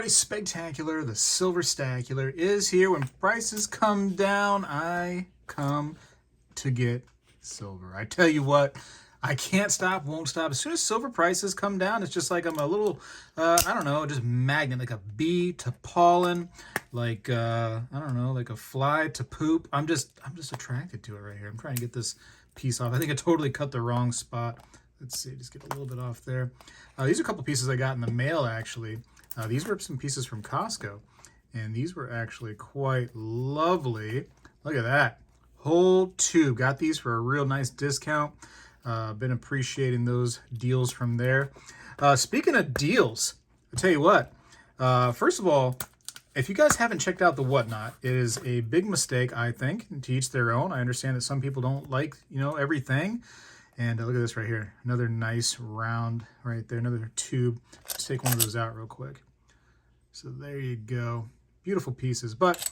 everybody, Spectacular, the Silver Stacular, is here. When prices come down, I come to get silver. I tell you what, I can't stop, won't stop. As soon as silver prices come down, it's just like I'm a little, I don't know, just magnet, like a bee to pollen, like, I don't know, like a fly to poop. I'm just attracted to it right here. I'm trying to get this piece off. I think I totally cut the wrong spot. Let's see, just get a little bit off there. These are a couple pieces I got in the mail, actually. These were some pieces from Costco, and these were actually quite lovely. Look at that. Whole tube. Got these for a real nice discount. Been appreciating those deals from there. Speaking of deals, I'll tell you what. First of all, if you guys haven't checked out the Whatnot, it is a big mistake, I think, to each their own. I understand that some people don't like, everything. And look at this right here. Another nice round right there. Another tube. Let's take one of those out real quick. So there you go. Beautiful pieces. But,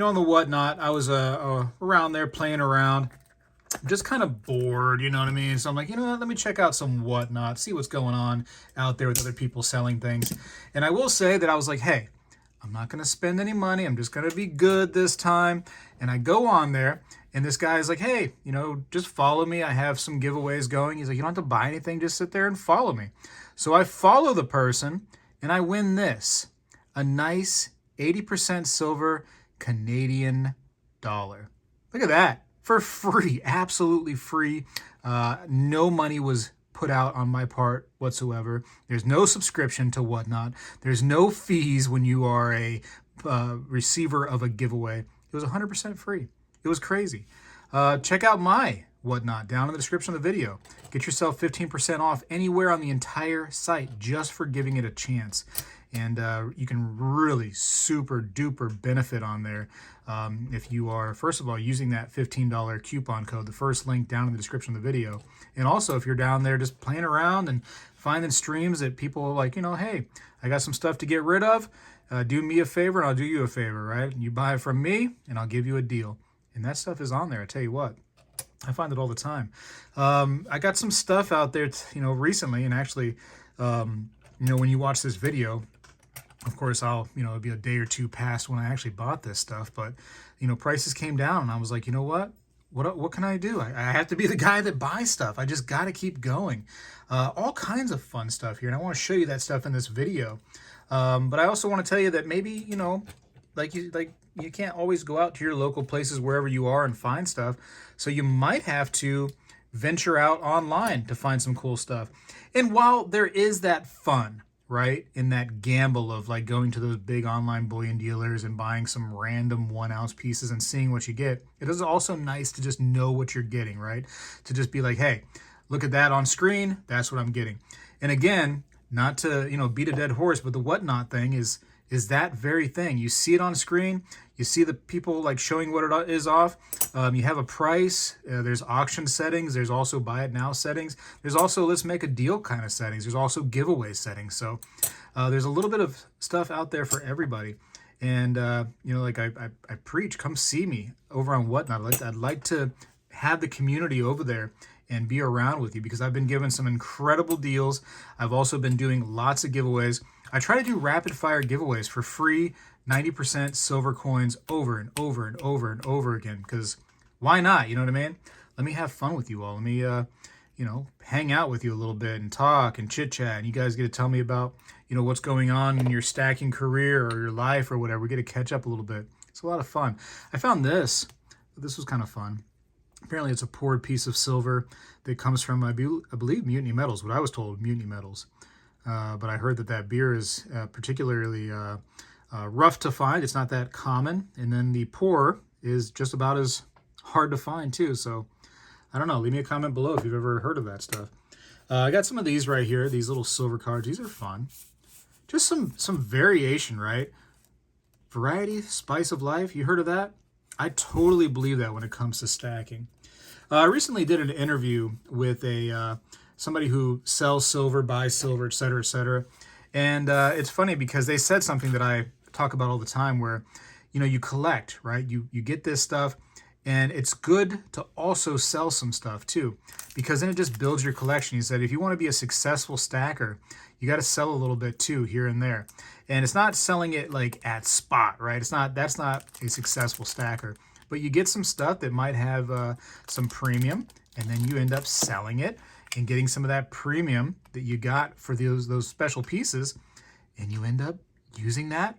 on the Whatnot, I was around there playing around. Just kind of bored, you know what I mean? So I'm like, what? Let me check out some Whatnot. See what's going on out there with other people selling things. And I will say that I was like, hey, I'm not going to spend any money. I'm just going to be good this time. And I go on there. And this guy's like, hey, just follow me. I have some giveaways going. He's like, you don't have to buy anything. Just sit there and follow me. So I follow the person, and I win this. A nice 80% silver Canadian dollar. Look at that. For free. Absolutely free. No money was put out on my part whatsoever. There's no subscription to Whatnot. There's no fees when you are a receiver of a giveaway. It was 100% free. It was crazy. Check out my Whatnot down in the description of the video. Get yourself 15% off anywhere on the entire site just for giving it a chance. And you can really super duper benefit on there if you are, first of all, using that $15 coupon code, the first link down in the description of the video. And also if you're down there just playing around and finding streams that people are like, hey, I got some stuff to get rid of. Do me a favor and I'll do you a favor, right? You buy it from me and I'll give you a deal. And that stuff is on there. I tell you what, I find it all the time. I got some stuff out there, recently, and actually, when you watch this video, of course, it'll be a day or two past when I actually bought this stuff. But, prices came down, and I was like, you know what? What can I do? I have to be the guy that buys stuff. I just got to keep going. All kinds of fun stuff here, and I want to show you that stuff in this video. But I also want to tell you that maybe, you can't always go out to your local places wherever you are and find stuff. So you might have to venture out online to find some cool stuff. And while there is that fun, right, in that gamble of like going to those big online bullion dealers and buying some random 1-ounce pieces and seeing what you get, it is also nice to just know what you're getting, right? To just be like, hey, look at that on screen. That's what I'm getting. And again, not to, beat a dead horse, but the Whatnot thing is that very thing. You see it on screen. You see the people like showing what it is off. You have a price. There's auction settings. There's also buy it now settings. There's also let's make a deal kind of settings. There's also giveaway settings. So there's a little bit of stuff out there for everybody. And, like I preach, come see me over on Whatnot. I'd like to have the community over there and be around with you because I've been given some incredible deals. I've also been doing lots of giveaways. I try to do rapid fire giveaways for free 90% silver coins over and over and over and over again because why not? You know what I mean? Let me have fun with you all. Let me, hang out with you a little bit and talk and chit chat. And you guys get to tell me about, what's going on in your stacking career or your life or whatever. We get to catch up a little bit. It's a lot of fun. I found this. This was kind of fun. Apparently it's a poured piece of silver that comes from, I believe, Mutiny Metals, what I was told, Mutiny Metals. But I heard that beer is particularly rough to find. It's not that common. And then the pour is just about as hard to find too. So I don't know. Leave me a comment below if you've ever heard of that stuff. I got some of these right here, these little silver cards. These are fun. Just some variation, right? Variety, spice of life. You heard of that? I totally believe that when it comes to stacking. I recently did an interview with somebody who sells silver, buys silver, et cetera, et cetera. And it's funny because they said something that I talk about all the time where, you collect, right? You get this stuff and it's good to also sell some stuff too, because then it just builds your collection. He said, if you want to be a successful stacker, you got to sell a little bit too here and there. And it's not selling it like at spot, right? That's not a successful stacker. But you get some stuff that might have some premium, and then you end up selling it and getting some of that premium that you got for those special pieces, and you end up using that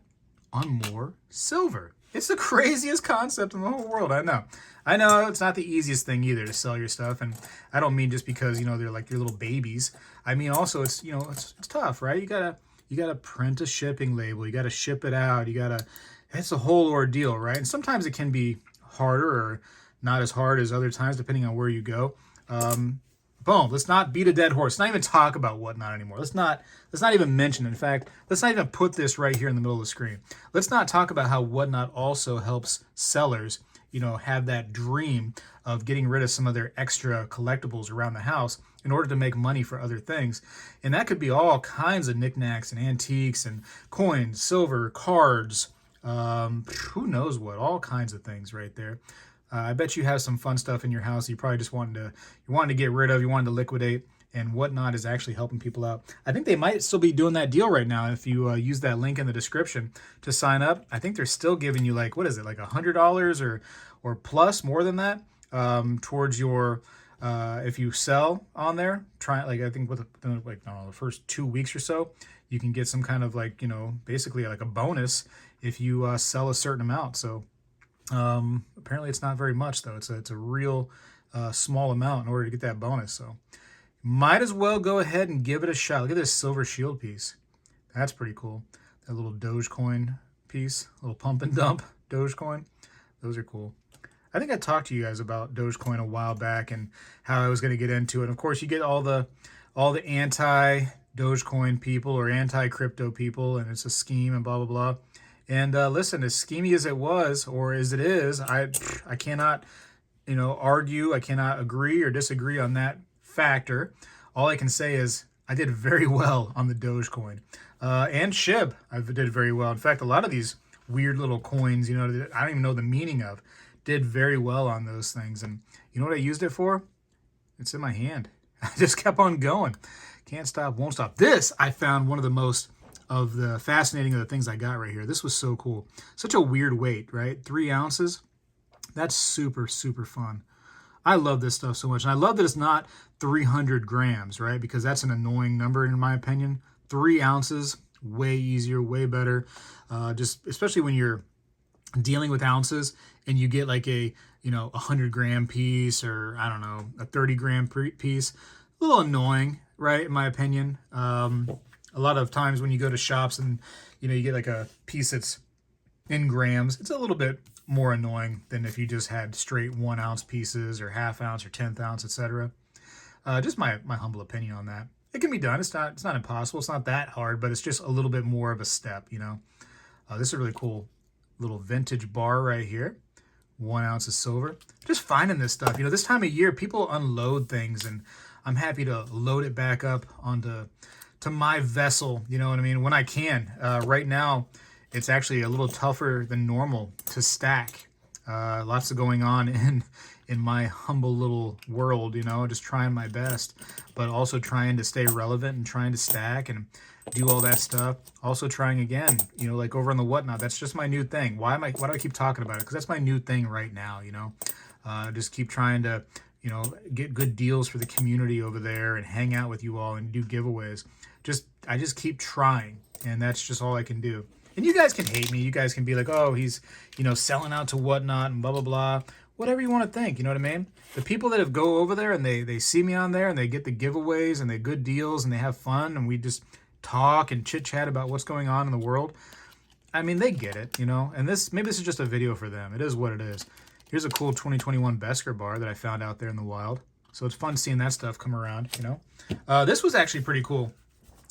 on more silver. It's the craziest concept in the whole world. I know. I know it's not the easiest thing either to sell your stuff, and I don't mean just because, you know, they're like your little babies. I mean also it's, you know, it's tough, right? You gotta print a shipping label. You gotta ship it out. It's a whole ordeal, right? And sometimes it can be harder or not as hard as other times, depending on where you go. Boom. Let's not beat a dead horse. Let's not even talk about Whatnot anymore. Let's not even mention it. In fact, let's not even put this right here in the middle of the screen. Let's not talk about how Whatnot also helps sellers, you know, have that dream of getting rid of some of their extra collectibles around the house in order to make money for other things. And that could be all kinds of knickknacks and antiques and coins, silver, cards, who knows what, all kinds of things right there. I bet you have some fun stuff in your house you probably just wanted to get rid of, you wanted to liquidate, and Whatnot is actually helping people out. I think they might still be doing that deal right now. If you use that link in the description to sign up, I think they're still giving you like, what is it, like $100 or plus, more than that, towards your if you sell on there. Try, like, I think with like, I don't know, the first 2 weeks or so, you can get some kind of, like, you know, basically like a bonus if you sell a certain amount. So apparently it's not very much though. It's a real small amount in order to get that bonus. So might as well go ahead and give it a shot. Look at this silver shield piece. That's pretty cool. That little Dogecoin piece, little pump and dump Dogecoin. Those are cool. I think I talked to you guys about Dogecoin a while back and how I was going to get into it. And of course, you get all the anti-Dogecoin people or anti-crypto people, and it's a scheme and blah blah blah. And listen, as schemy as it was, or as it is, I cannot, you know, argue. I cannot agree or disagree on that factor. All I can say is I did very well on the Dogecoin and SHIB. I did very well. In fact, a lot of these weird little coins, you know, that I don't even know the meaning of, did very well on those things. And you know what I used it for? It's in my hand. I just kept on going. Can't stop, won't stop. This, I found one of the most of the fascinating of the things I got right here. This was so cool. Such a weird weight, right? 3 ounces. That's super, super fun. I love this stuff so much. And I love that it's not 300 grams, right? Because that's an annoying number in my opinion. 3 ounces, way easier, way better. Just especially when you're dealing with ounces and you get like a, you know, 100-gram piece, or I don't know, a 30-gram piece. A little annoying, right? In my opinion. A lot of times when you go to shops and, you know, you get like a piece that's in grams, it's a little bit more annoying than if you just had straight 1 ounce pieces or half ounce or 10th ounce, etc. Just my humble opinion on that. It can be done. It's not impossible. It's not that hard, but it's just a little bit more of a step, you know. This is a really cool little vintage bar right here. 1 ounce of silver. Just finding this stuff. You know, this time of year, people unload things, and I'm happy to load it back up onto my vessel, you know what I mean, when I can. Right now, it's actually a little tougher than normal to stack. Lots of going on in my humble little world, you know, just trying my best, but also trying to stay relevant and trying to stack and do all that stuff. Also trying again, you know, like over on the Whatnot. That's just my new thing. Why do I keep talking about it? Because that's my new thing right now, you know. Just keep trying to, you know, get good deals for the community over there and hang out with you all and do giveaways. I just keep trying, and that's just all I can do. And you guys can hate me. You guys can be like, oh, he's, you know, selling out to Whatnot and blah, blah, blah. Whatever you want to think, you know what I mean? The people that have go over there and they see me on there and they get the giveaways and they good deals and they have fun and we just talk and chit-chat about what's going on in the world. I mean, they get it, you know? And maybe this is just a video for them. It is what it is. Here's a cool 2021 Besker bar that I found out there in the wild. So it's fun seeing that stuff come around, you know? This was actually pretty cool.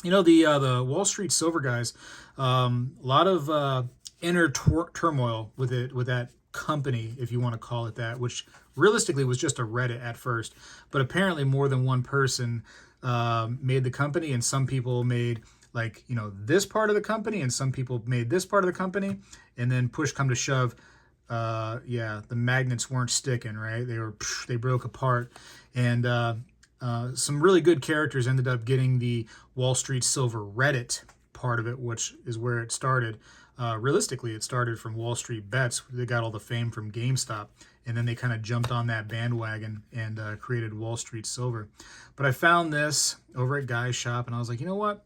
You know, the Wall Street Silver guys, a lot of inner turmoil with that company, if you want to call it that, which realistically was just a Reddit at first. But apparently more than one person made the company, and some people made, like, you know, this part of the company, and some people made this part of the company. And then push come to shove, yeah, the magnets weren't sticking, right? They broke apart. And Some really good characters ended up getting the Wall Street Silver Reddit part of it, which is where it started. Realistically, it started from Wall Street Bets. They got all the fame from GameStop, and then they kind of jumped on that bandwagon and created Wall Street Silver. But I found this over at Guy's shop, and I was like, you know what?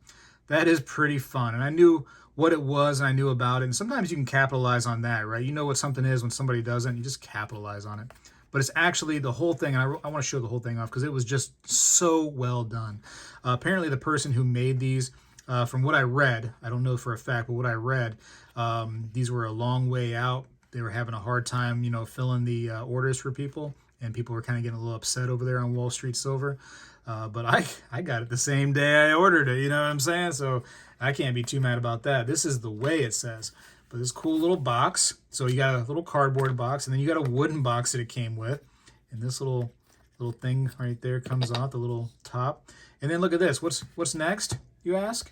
That is pretty fun. And I knew what it was, and I knew about it. And sometimes you can capitalize on that, right? You know what something is when somebody doesn't. You just capitalize on it. But it's actually the whole thing, and I want to show the whole thing off because it was just so well done. Apparently, the person who made these, from what I read, I don't know for a fact, but what I read, these were a long way out. They were having a hard time, filling the orders for people, and people were kind of getting a little upset over there on Wall Street Silver. But I got it the same day I ordered it, you know what I'm saying? So I can't be too mad about that. This is the way it says. But this cool little box. So you got a little cardboard box, and then you got a wooden box that it came with. And this little thing right there comes off, the little top. And then look at this. What's next, you ask?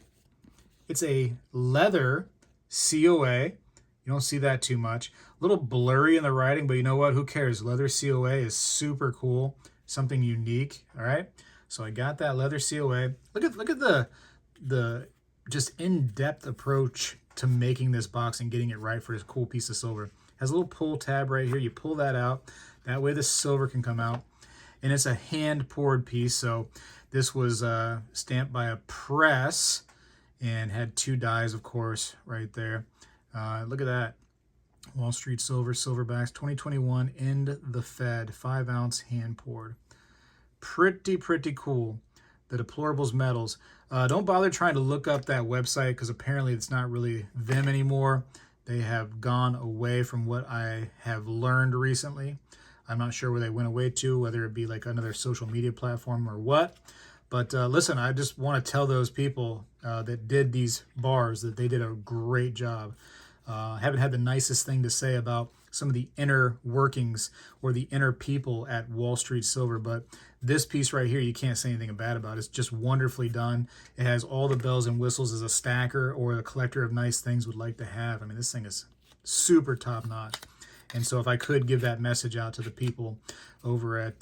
It's a leather COA. You don't see that too much. A little blurry in the writing, but you know what? Who cares? Leather COA is super cool. Something unique, all right? So I got that leather COA. Look at the just in-depth approach to making this box and getting it right for this cool piece of silver. It has a little pull tab right here. You pull that out. That way the silver can come out. And it's a hand-poured piece. So this was stamped by a press and had 2 dies, of course, right there. Look at that. Wall Street Silver, Silverbacks, 2021, End the Fed, 5-ounce hand-poured. Pretty cool. The Deplorables metals. Don't bother trying to look up that website because apparently it's not really them anymore. They have gone away from what I have learned recently. I'm not sure where they went away to, whether it be like another social media platform or what. But listen, I just want to tell those people that did these bars that they did a great job. I haven't had the nicest thing to say about some of the inner workings or the inner people at Wall Street Silver, but this piece right here, you can't say anything bad about. It's just wonderfully done. It has all the bells and whistles as a stacker or a collector of nice things would like to have. I mean, this thing is super top notch. And so if I could give that message out to the people over at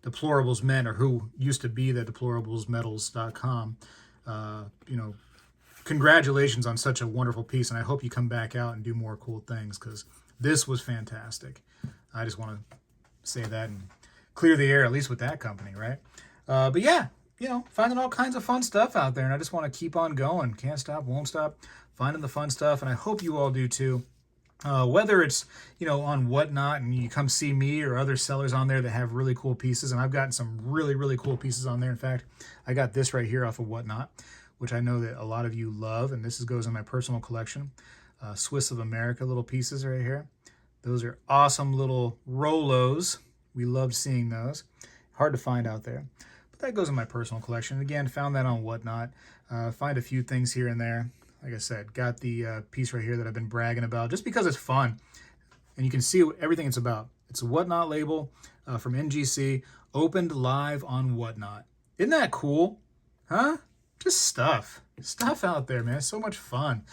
Deplorables Men, or who used to be the deplorablesmetals.com, congratulations on such a wonderful piece. And I hope you come back out and do more cool things because this was fantastic. I just want to say that and clear the air, at least with that company, right? But yeah, finding all kinds of fun stuff out there. And I just want to keep on going. Can't stop, won't stop, finding the fun stuff. And I hope you all do too. Whether it's, on Whatnot and you come see me or other sellers on there that have really cool pieces. And I've gotten some really cool pieces on there. In fact, I got this right here off of Whatnot, which I know that a lot of you love. And this goes in my personal collection. Swiss of America little pieces right here. Those are awesome little Rolos. We loved seeing those. Hard to find out there. But that goes in my personal collection. Again, found that on Whatnot. Find a few things here and there. Like I said, got the piece right here that I've been bragging about just because it's fun. And you can see everything it's about. It's a Whatnot label from NGC, opened live on Whatnot. Isn't that cool? Huh? Just stuff out there, man. So much fun.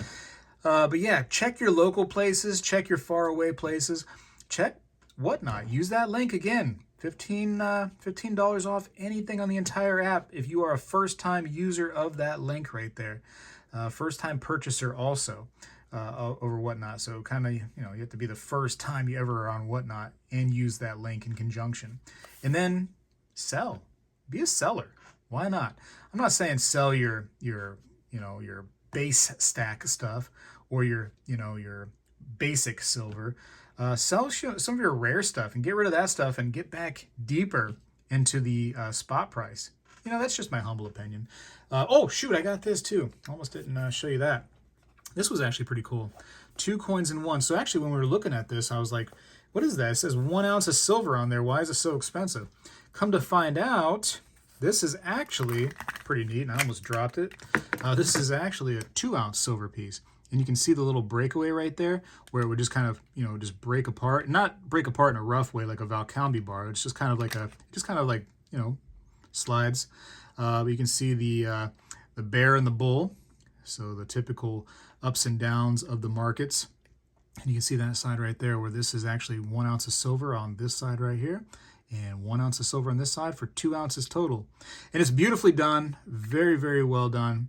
But yeah, check your local places, check your faraway places, check Whatnot. Use that link again. $15 off anything on the entire app if you are a first-time user of that link right there. First-time purchaser also over Whatnot. So kind of, you have to be the first time you ever are on Whatnot and use that link in conjunction. And then sell. Be a seller. Why not? I'm not saying sell your base stack stuff or your basic silver. Sell some of your rare stuff and get rid of that stuff and get back deeper into the spot price. That's just my humble opinion. Oh, shoot, I got this too. Almost didn't show you that. This was actually pretty cool. 2 coins in one. So actually, when we were looking at this, I was like, what is that? It says 1 ounce of silver on there. Why is it so expensive? Come to find out, this is actually pretty neat, and I almost dropped it. This is actually a 2-ounce silver piece. And you can see the little breakaway right there where it would just kind of, just break apart. Not break apart in a rough way like a Valcambi bar. It's just kind of like, slides. But you can see the bear and the bull. So the typical ups and downs of the markets. And you can see that side right there where this is actually 1 ounce of silver on this side right here. and 1 ounce of silver on this side for 2 ounces total. And it's beautifully done. Very, very well done.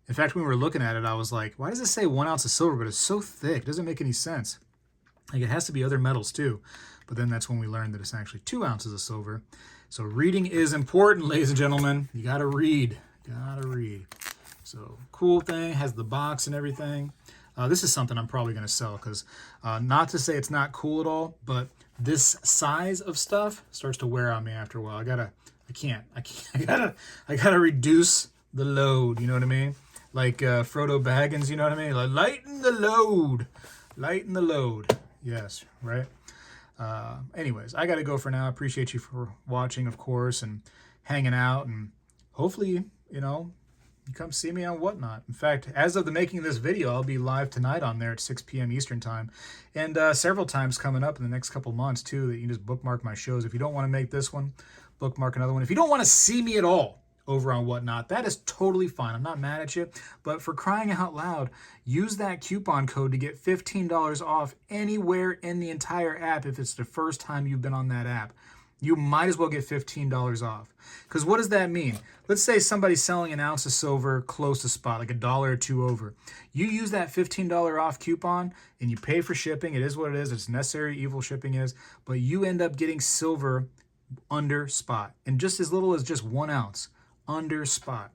In fact, when we were looking at it, I was like, why does it say 1 ounce of silver, but it's so thick? It doesn't make any sense. Like, it has to be other metals too. But then that's when we learned that it's actually 2 ounces of silver. So reading is important, ladies and gentlemen. You got to read. Gotta read. So cool thing, has the box and everything. This is something I'm probably going to sell because not to say it's not cool at all, but this size of stuff starts to wear on me after a while. I gotta reduce the load, you know what I mean? Like Frodo Baggins, you know what I mean? Like lighten the load. Lighten the load. Yes, right? Anyways, I got to go for now. I appreciate you for watching, of course, and hanging out. And hopefully, you know, you come see me on Whatnot. In fact, as of the making of this video, I'll be live tonight on there at 6 p.m. Eastern Time. And several times coming up in the next couple months, too, that you can just bookmark my shows. If you don't want to make this one, bookmark another one. If you don't want to see me at all over on Whatnot, that is totally fine. I'm not mad at you. But for crying out loud, use that coupon code to get $15 off anywhere in the entire app if it's the first time you've been on that app. You might as well get $15 off. Because what does that mean? Let's say somebody's selling an ounce of silver close to spot, like $1 or $2 over. You use that $15 off coupon and you pay for shipping. It is what it is. It's necessary. Evil shipping is. But you end up getting silver under spot. And just as little as just 1 ounce under spot.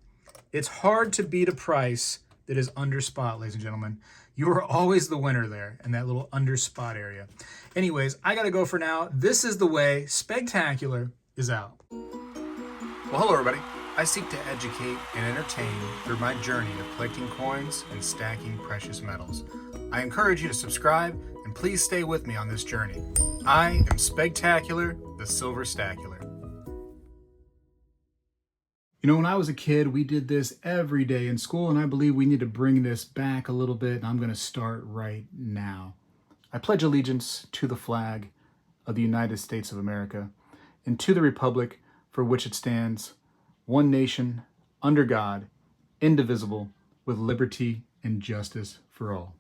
It's hard to beat a price that is under spot, ladies and gentlemen. You are always the winner there in that little under spot area. Anyways, I got to go for now. This is the way. Spegtacular is out. Well, hello, everybody. I seek to educate and entertain through my journey of collecting coins and stacking precious metals. I encourage you to subscribe and please stay with me on this journey. I am Spegtacular, the Silver Stacular. You know, when I was a kid, we did this every day in school, and I believe we need to bring this back a little bit, and I'm going to start right now. I pledge allegiance to the flag of the United States of America and to the republic for which it stands, one nation, under God, indivisible, with liberty and justice for all.